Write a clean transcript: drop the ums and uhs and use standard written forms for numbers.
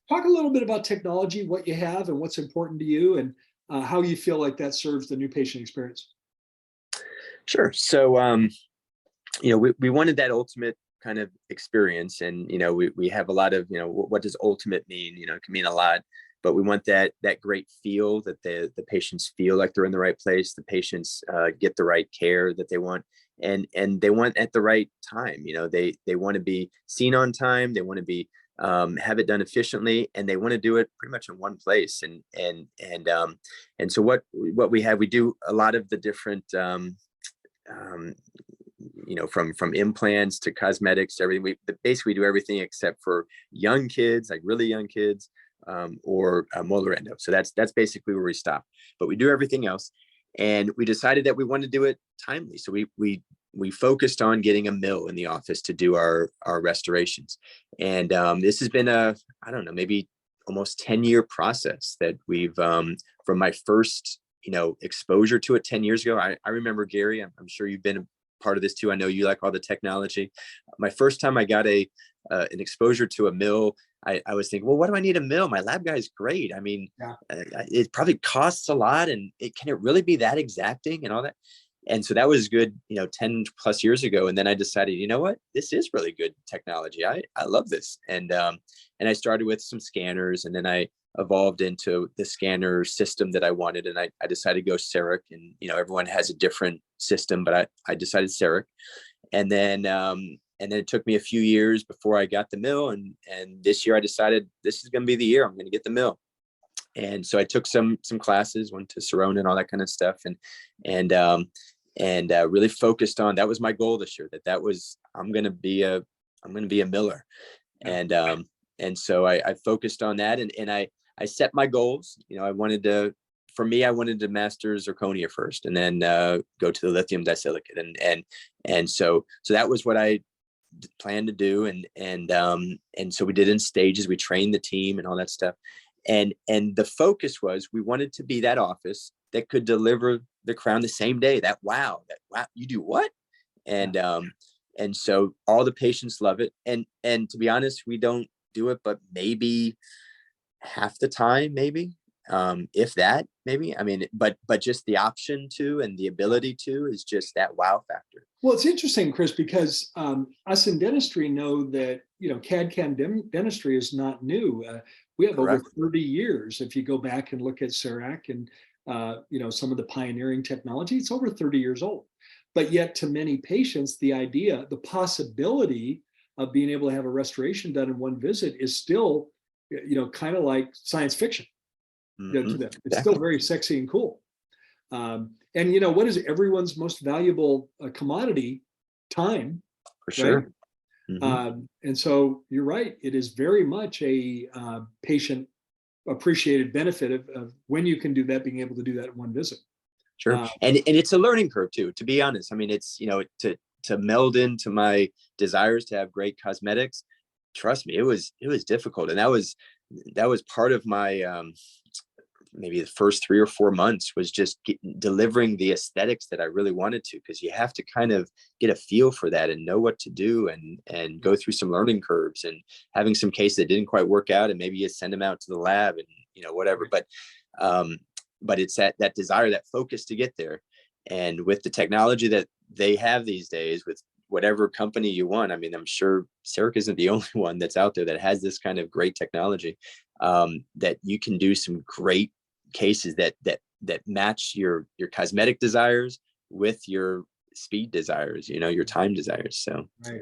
Talk a little bit about technology, what you have and what's important to you, and how you feel like that serves the new patient experience. Sure. So, we wanted that ultimate kind of experience, and we have a lot of, what does ultimate mean? It can mean a lot, but we want that great feel, that the patients feel like they're in the right place, the patients get the right care that they want, and they want at the right time. They want to be seen on time, they want to be have it done efficiently, and they want to do it pretty much in one place. And so what we do a lot of the different um, from implants to cosmetics to everything. We basically do everything except for young kids, like really young kids, or molar endo. So that's basically where we stop. But we do everything else, and we decided that we wanted to do it timely. So we focused on getting a mill in the office to do our restorations, and this has been I don't know, maybe almost 10-year process that we've from my first exposure to it 10 years ago. I remember, Gary, I'm sure you've been a part of this too. I know you like all the technology. My first time I got an exposure to a mill, I was thinking, well, what do I need a mill? My lab guy is great. I mean, Yeah. it probably costs a lot, and can it really be that exacting and all that? And so that was good, 10 plus years ago. And then I decided, you know what, this is really good technology. I love this. And I started with some scanners, and then I evolved into the scanner system that I wanted. And I decided to go CEREC, and, everyone has a different system, but I decided CEREC. And then it took me a few years before I got the mill. And this year I decided this is going to be the year I'm going to get the mill. And so I took some classes, went to Sorona and all that kind of stuff, and really focused on, that was my goal this year, that was, I'm going to be a miller. And so I focused on that, and I set my goals. I wanted to master zirconia first, and then go to the lithium disilicate. And so that was what I planned to do. And so we did in stages. We trained the team and all that stuff. And the focus was, we wanted to be that office that could deliver the crown the same day. Wow, you do what? And so all the patients love it. And to be honest, we don't do it, but maybe half the time, maybe, if that, maybe. I mean, but just the option to, and the ability to, is just that wow factor. Well, it's interesting, Chris, because us in dentistry know that CAD/CAM dentistry is not new. We have Correct. over 30 years. If you go back and look at CEREC and some of the pioneering technology, it's over 30 years old. But yet, to many patients, the possibility of being able to have a restoration done in one visit is still, kind of like science fiction. To them, it's still very sexy and cool. And what is everyone's most valuable commodity? Time. For sure. Right? And so you're right. It is very much a patient appreciated benefit of when you can do that, being able to do that in one visit. Sure. And it's a learning curve too, to be honest. I mean, it's, to meld into my desires to have great cosmetics. Trust me, it was difficult. And that was part of my, maybe the first 3 or 4 months, was just delivering the aesthetics that I really wanted to, because you have to kind of get a feel for that and know what to do, and go through some learning curves, and having some cases that didn't quite work out, and maybe you send them out to the lab and whatever. But it's that desire, that focus to get there. And with the technology that they have these days, with whatever company you want, I mean, I'm sure CEREC isn't the only one that's out there that has this kind of great technology, that you can do some great cases that match your cosmetic desires with your speed desires, your time desires. So right.